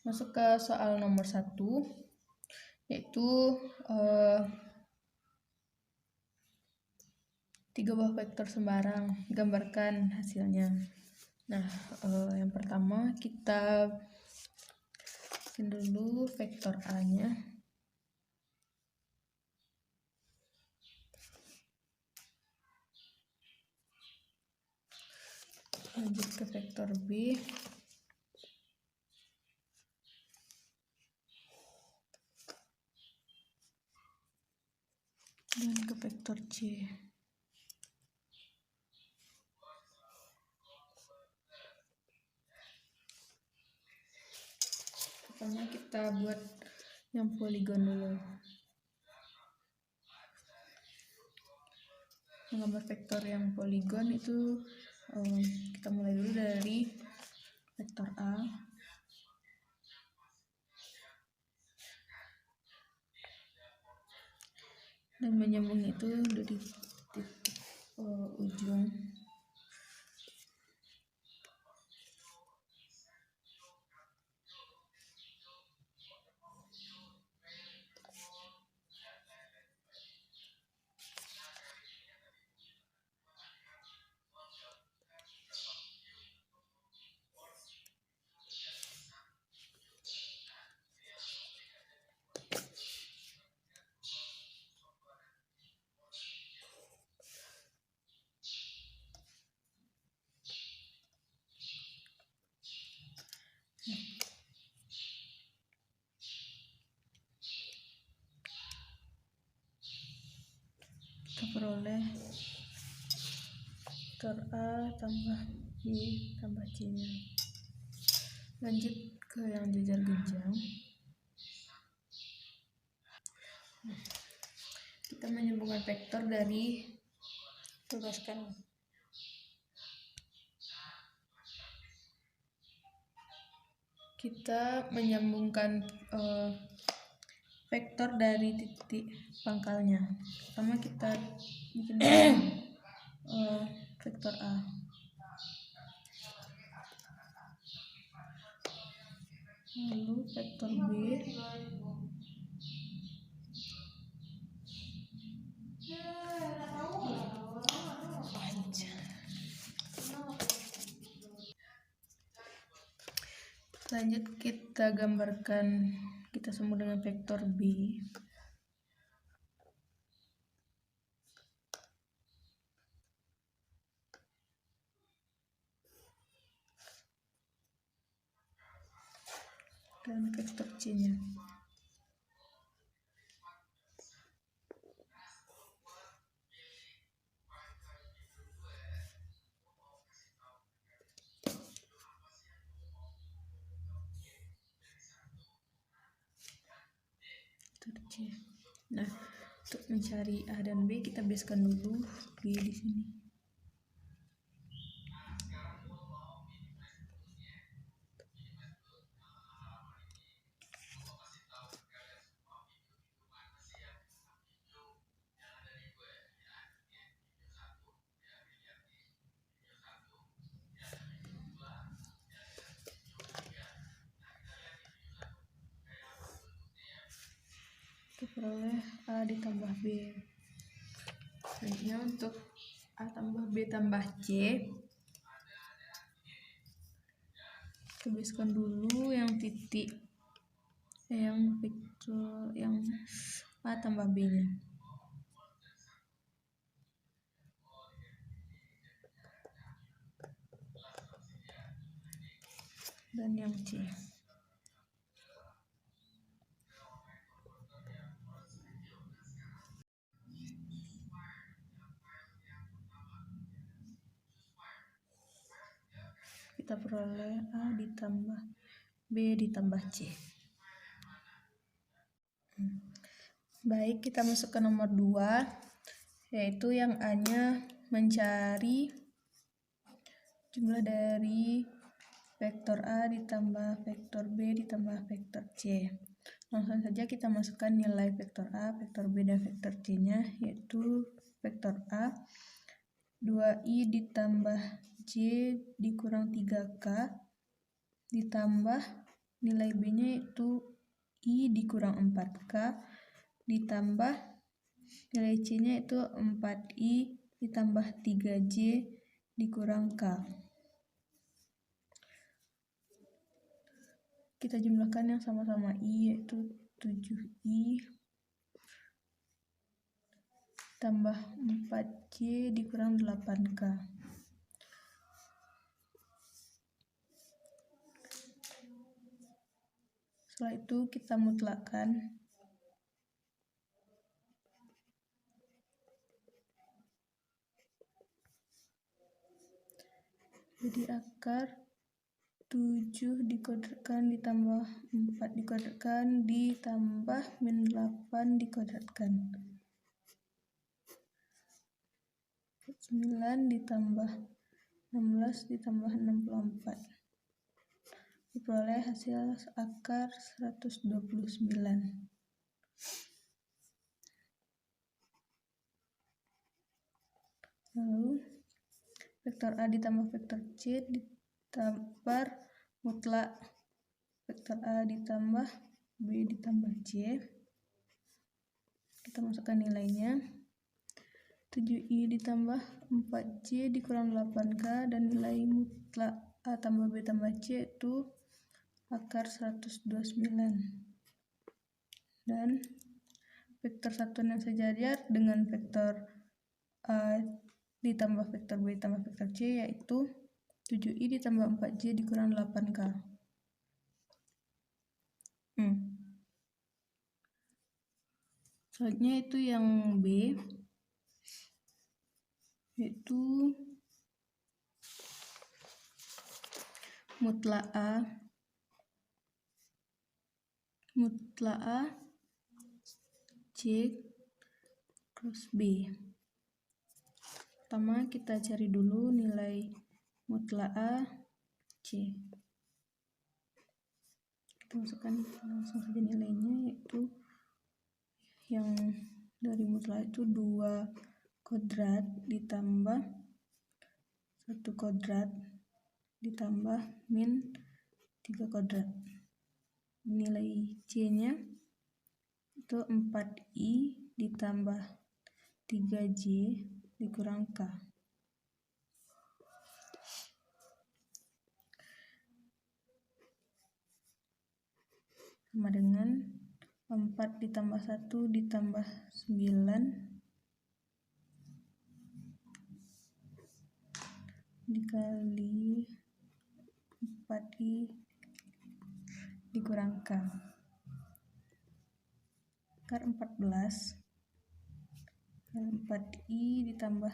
Masuk ke soal nomor 1, yaitu 3 buah vektor sembarang, gambarkan hasilnya. Nah, yang pertama kita bikin dulu vektor A-nya. Lanjut ke vektor B. Dan ke vektor C. Pertama kita buat yang poligon dulu. Menggambar vektor yang poligon itu kita mulai dulu dari vektor A. Dan menyambung itu dari titik ujung. Kita peroleh vektor A tambah B tambah C nya. Lanjut ke yang jajar genjang. Kita menyambungkan vektor dari bebaskan. Kita menyambungkan vektor dari titik pangkalnya. Pertama kita bikin vektor A. Lalu vektor B. Lanjut kita gambarkan, kita sambung dengan vektor B. Dan vektor C nya. Nah, untuk mencari A dan B kita biaskan dulu B di sini. Kita peroleh A ditambah B. Selanjutnya untuk A tambah B tambah C, kita biaskan dulu yang titik yang vektor yang A tambah B nya. Dan yang C. Kita peroleh A ditambah B ditambah C. Baik, kita masuk ke nomor 2, yaitu yang A-nya mencari jumlah dari vektor A ditambah vektor B ditambah vektor C. Langsung saja kita masukkan nilai vektor A, vektor B, dan vektor C-nya, yaitu vektor A 2i ditambah J dikurang 3K ditambah nilai B-nya itu I dikurang 4K ditambah nilai C-nya itu 4I ditambah 3J dikurang K. Kita jumlahkan yang sama-sama I, yaitu 7I tambah 4J dikurang 8K. Setelah itu kita mutlakkan. Jadi akar 7 dikuadratkan ditambah 4 dikuadratkan ditambah min 8 dikuadratkan. 9 ditambah 16 ditambah 64. Diperoleh hasil akar 129. Lalu vektor A ditambah vektor C ditambah mutlak vektor A ditambah B ditambah C. Kita masukkan nilainya. 7I ditambah 4J dikurang 8K dan nilai mutlak A tambah B tambah C itu akar 129. Dan vektor satuan yang sejajar dengan vektor A ditambah vektor B tambah vektor C yaitu 7I ditambah 4J dikurang 8K. Selanjutnya itu yang B, yaitu mutlak A C cross B. Pertama kita cari dulu nilai mutlak A C. Kita masukkan langsung saja nilainya, yaitu yang dari mutlak itu 2 kuadrat ditambah 1 kuadrat ditambah min 3 kuadrat. Nilai C-nya itu 4I ditambah 3J dikurang K. Sama dengan 4 ditambah 1 ditambah 9 dikali 4I dikurang K. Akar 14 4I ditambah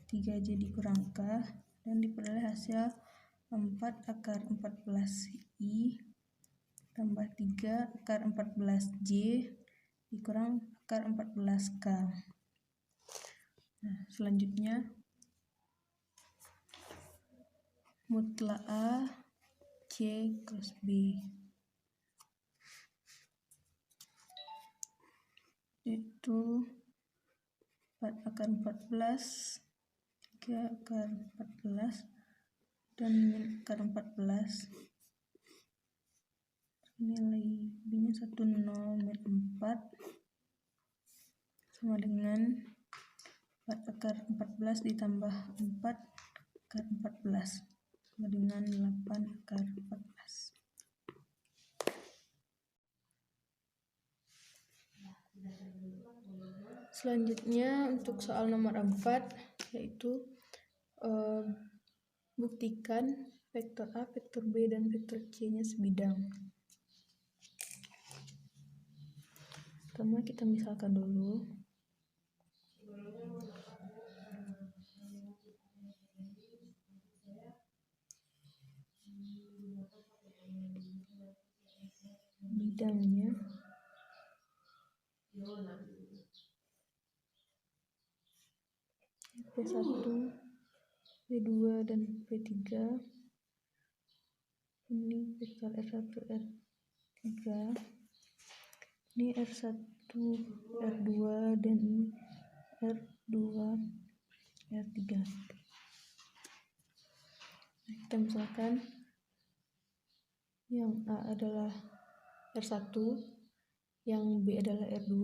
3J dikurang K dan diperoleh hasil 4 akar 14I tambah 3 akar 14J dikurang akar 14K. Nah, selanjutnya mutlak A C cross B, yaitu 4 akar 14 3 akar 14 dan min akar 14. Nilai B-nya 10 min 4 sama dengan 4 akar 14 ditambah 4 akar 14 sama dengan 8 akar 14. Selanjutnya untuk soal nomor 4, yaitu buktikan vektor A, vektor B, dan vektor C-nya sebidang. Pertama kita misalkan dulu. Bidangnya P1, P2, dan P3. Ini vektor R1, R3. Ini R1, R2, dan ini R2, R3. Nah, kita misalkan Yang A adalah R1, yang B adalah R2,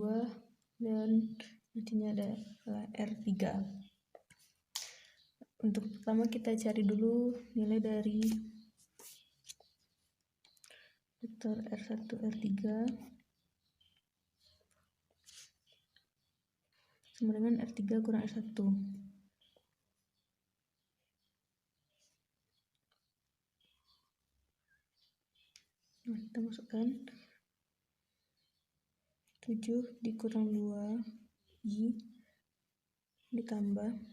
dan nantinya adalah R3. Untuk pertama kita cari dulu nilai dari vektor R1, R3 sama dengan R3 kurang R1. Nah, kita masukkan 7 dikurang 2 I ditambah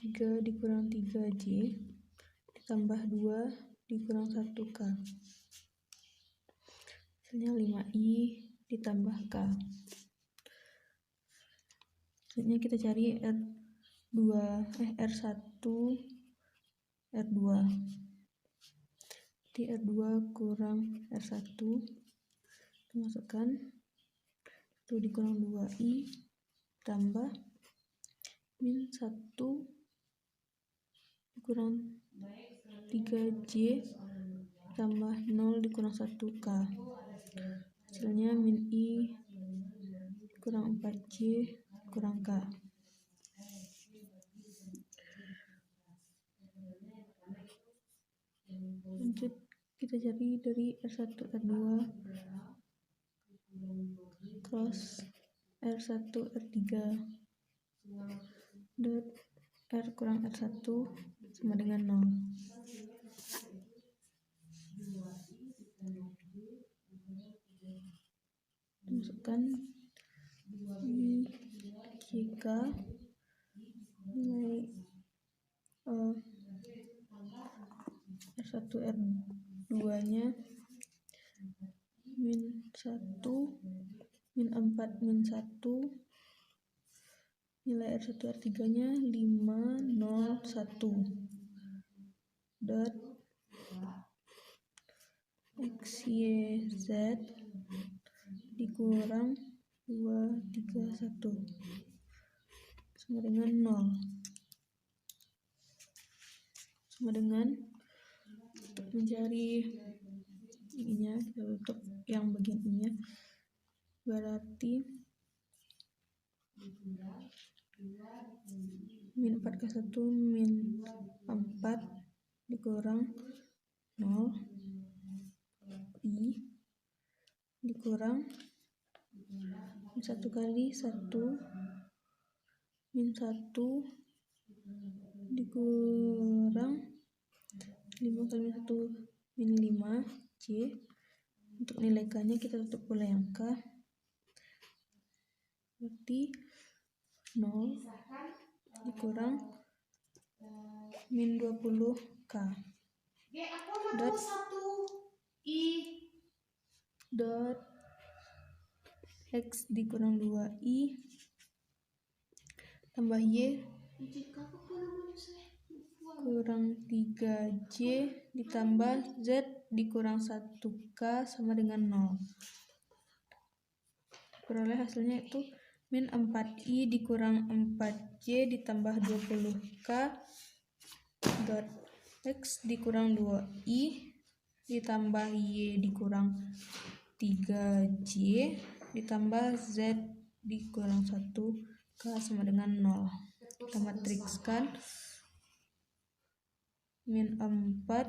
3 dikurang 3 J ditambah 2 dikurang 1 K. Hasilnya 5I ditambah K. Selanjutnya kita cari R1 R2. Jadi R2 kurang R1 kita masukkan 1 dikurang 2I tambah min 1 dikurang 3J tambah 0 dikurang 1K. Hasilnya min I kurang 4J kurang K. Lanjut kita cari dari R1 R2 cross R1 R3 dot R kurang R1 sama dengan 0. Masukkan I JK nilai R1 R2 nya min 1 min 4 min 1 nilai R1 R3 nya 5 0 1 dot XYZ dikurang 2 3 1 sama dengan 0. Sama dengan untuk mencari ininya, untuk yang bagian ininya berarti min 4K1 min 4 dikurang 0 I dikurang min 1 kali 1 min 1 dikurang 5 kali 1 min 5 J. Untuk nilai K nya kita tutup pola yang K berarti 0 dikurang min 20 K dot X dikurang 2I tambah Y kurang 3J ditambah Z dikurang 1K sama dengan 0. Peroleh hasilnya itu min 4I dikurang 4J ditambah 20K dot X dikurang 2I ditambah Y dikurang 3J ditambah Z dikurang 1K sama dengan 0. Kita matrikskan min 4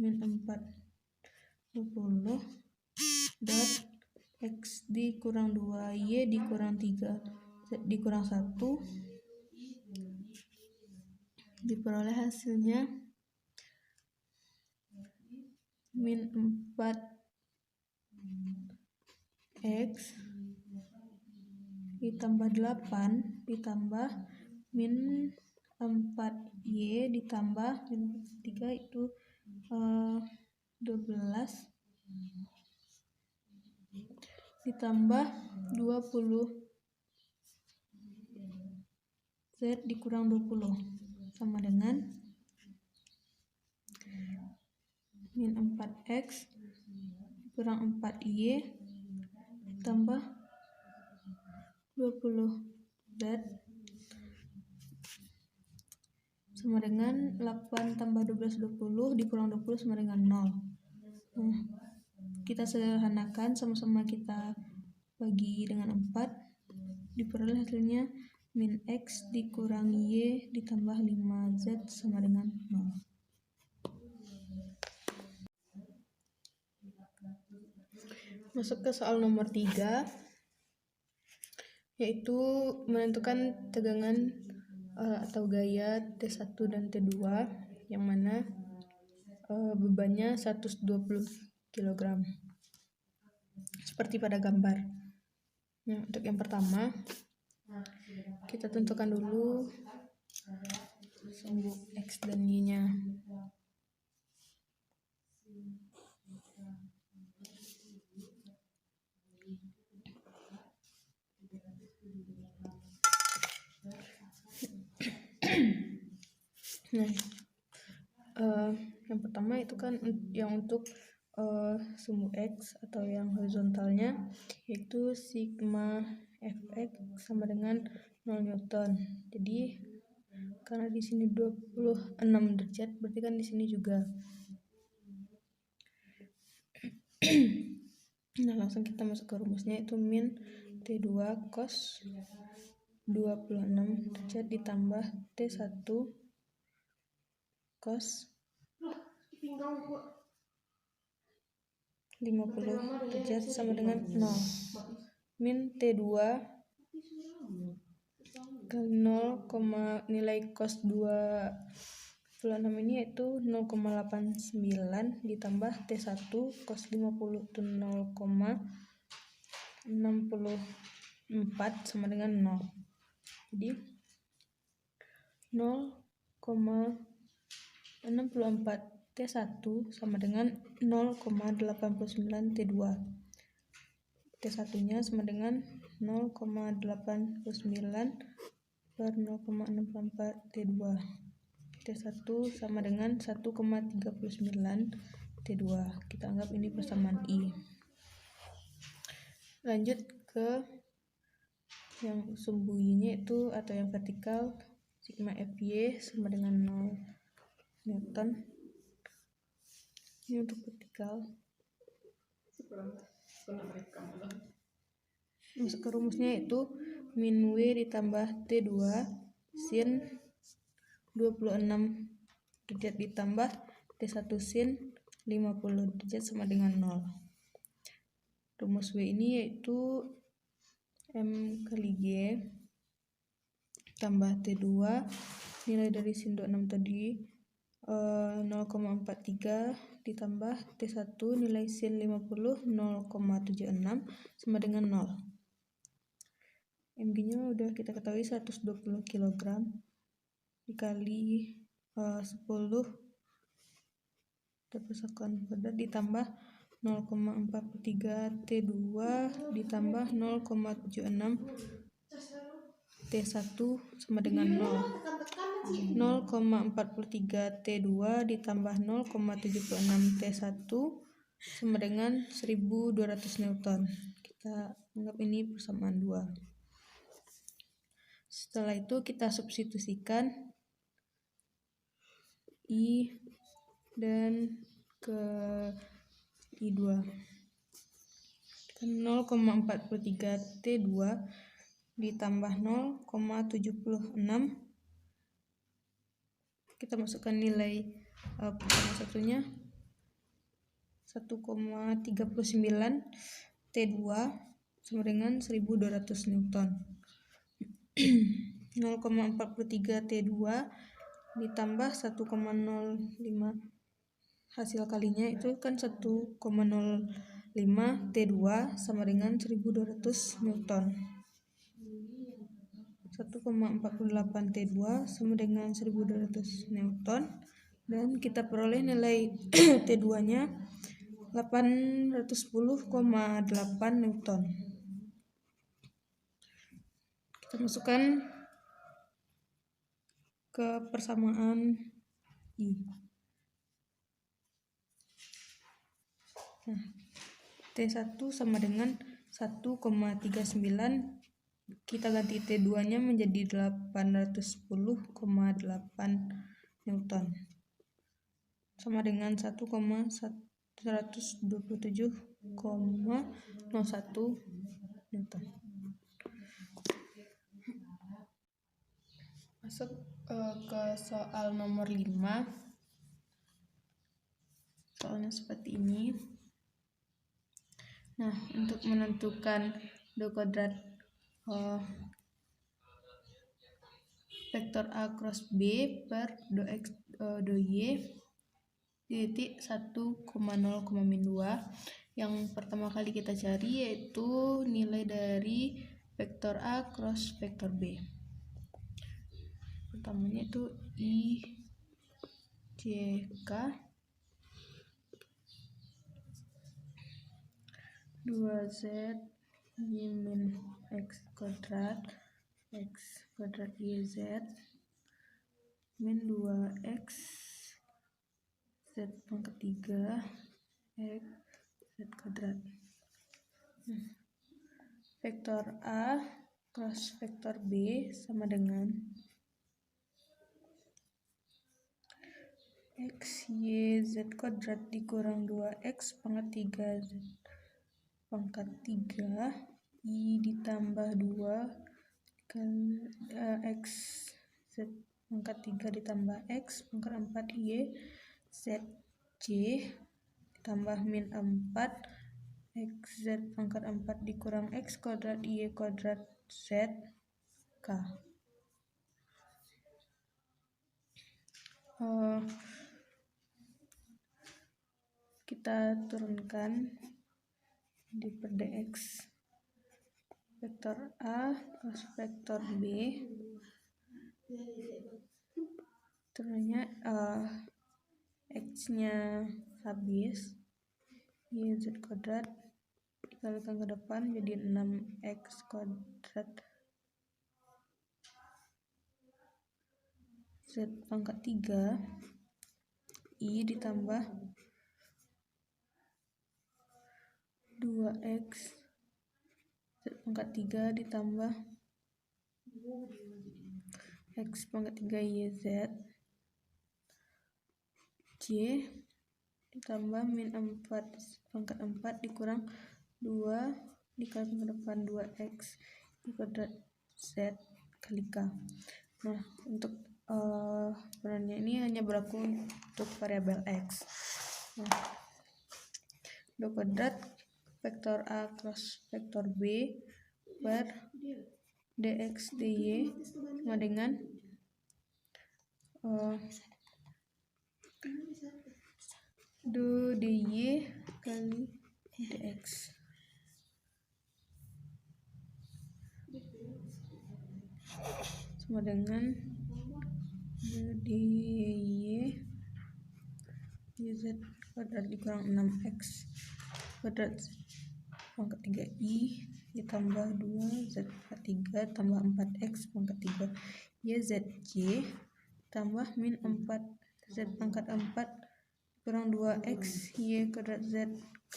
20 dot X dikurang 2 Y dikurang 3 Z dikurang 1 diperoleh hasilnya min 4X ditambah 8 ditambah min 4Y ditambah min 3 itu 12 ditambah 20 Z dikurang 20 sama dengan min 4X kurang 4Y ditambah 20 Z sama dengan 8 tambah 12 20 dikurang 20 sama dengan 0. Nah, kita sederhanakan, sama-sama kita bagi dengan 4, diperoleh hasilnya min X dikurangi Y ditambah 5Z sama dengan 0. Masuk ke soal nomor 3, yaitu menentukan tegangan atau gaya T1 dan T2, yang mana bebannya 120 kg. Seperti pada gambar. Nah, untuk yang pertama, kita tentukan dulu sumbu X dan Y-nya. Nah, yang pertama itu kan yang untuk sumbu X atau yang horizontalnya, yaitu sigma Fx sama dengan 0 Newton. Jadi karena di sini 26 derajat, berarti kan di sini juga. Nah, langsung kita masuk ke rumusnya, itu min T2 cos 26 derajat ditambah T1 cos 50 derajat sama dengan 0. Min T2 kali 0, nilai cos 26 ini yaitu 0,89 ditambah T1 cos 50 itu 0,64 sama dengan 0. Jadi 0,64 T1 sama dengan 0,89 T2. T1 nya sama dengan 0,89 per 0,64 T2. T1 sama dengan 1,39 T2. Kita anggap ini persamaan I. Lanjut ke yang sumbu Y-nya itu atau yang vertikal, sigma Fy sama dengan 0 Newton. Ini untuk vertikal. Masuk ke rumusnya itu min W ditambah T2 sin 26 derajat ditambah T1 sin 50 derajat sama dengan 0. Rumus W ini yaitu M kali G tambah T2, nilai dari sin 26 tadi 0,43 ditambah T1 nilai sin 50 0,76 sama dengan 0. Mg nya udah kita ketahui 120 kg dikali 10 per sekon kuadrat ditambah 0,43 T2 ditambah 0,76 T1 sama dengan 0. 0,43 T2 ditambah 0,76 T1 sama dengan 1200 Newton. Kita anggap ini persamaan 2. Setelah itu kita substitusikan I dan ke I2. 0,43 T2 ditambah 0,76, kita masukkan nilai pertama satunya 1,39 T2 sama dengan 1200 Newton. 0,43 T2 ditambah 1,05, hasil kalinya itu kan 1,05 T2 sama dengan 1200 Newton. 1,48 T2 sama dengan 1200 Newton, dan kita peroleh nilai T2 nya 810,8 Newton. Kita masukkan ke persamaan I. Nah, T1 sama dengan 1,39, kita ganti T2 nya menjadi 810,8 Newton sama dengan 1,1 127,01 Newton. Masuk ke soal nomor 5. Soalnya seperti ini. Nah, untuk menentukan do kuadrat vektor A cross B per do X do Y di titik 1,0,-2. Yang pertama kali kita cari yaitu nilai dari vektor A cross vektor B. Pertamanya itu I J K 2Z Y min X kuadrat YZ min 2X Z pangkat 3 X Z kuadrat. Vektor A cross vektor B sama dengan X Y Z kuadrat dikurang 2X pangkat 3 Z pangkat 3 I ditambah 2 kali X Z pangkat 3 ditambah X pangkat 4 Y Z J ditambah min 4 X Z pangkat 4 dikurang X kuadrat Y kuadrat Z K. Kita turunkan di per dx vektor A plus vektor B turunnya X nya habis YZ kuadrat dikalikan ke depan jadi 6X kuadrat Z pangkat 3 I ditambah 2X Z pangkat 3 ditambah X pangkat 3 YZ J ditambah min 4 pangkat 4 dikurang 2 dikalikan ke depan 2X kuadrat Z kali K. Nah, untuk perannya ini hanya berlaku untuk variabel X. Nah, do kuadrat vektor A cross vektor B per dx dy sama dengan do dy kali dx sama dengan do dy YZ kuadrat dikurang 6X kuadrat pangkat 3I ditambah 2 Z pangkat 3 tambah 4X pangkat 3 YZJ tambah min 4 Z pangkat 4 kurang 2X Y kuadrat Z K.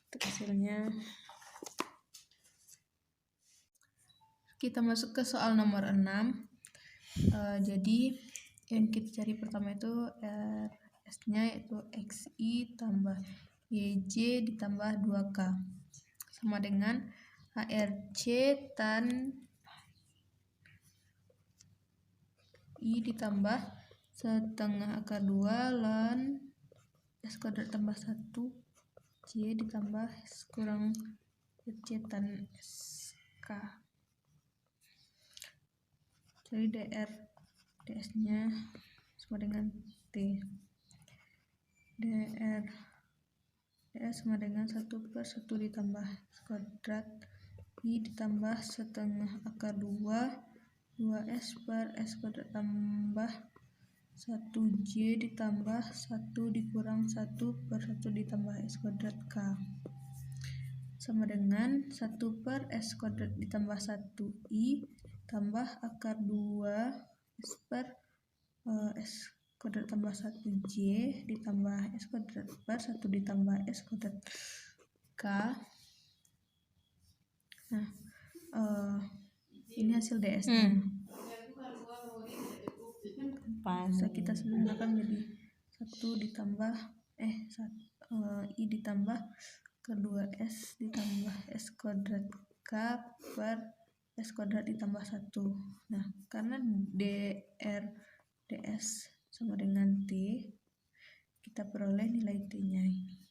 Untuk hasilnya kita masuk ke soal nomor 6. Jadi yang kita cari pertama itu S nya yaitu XI tambah YJ ditambah 2K sama dengan HRC tan I ditambah setengah akar 2 ln S kuadrat tambah 1 J ditambah S kurang C tan SK. Jadi ds nya sama dengan T. ds sama dengan 1 per 1 ditambah S kuadrat I ditambah setengah akar 2S per S kuadrat tambah 1J ditambah 1 dikurang 1 per 1 ditambah S kuadrat K sama dengan 1 per S kuadrat ditambah 1I tambah akar 2 S per S kuadrat tambah 1J ditambah S kuadrat per 1 ditambah S kuadrat K. Nah, ini hasil ds-nya. Bisa kita sederhanakan menjadi 1 ditambah I ditambah kedua S ditambah S kuadrat K per S kuadrat ditambah 1. Nah, karena dr ds sama dengan T, kita peroleh nilai T-nya ini.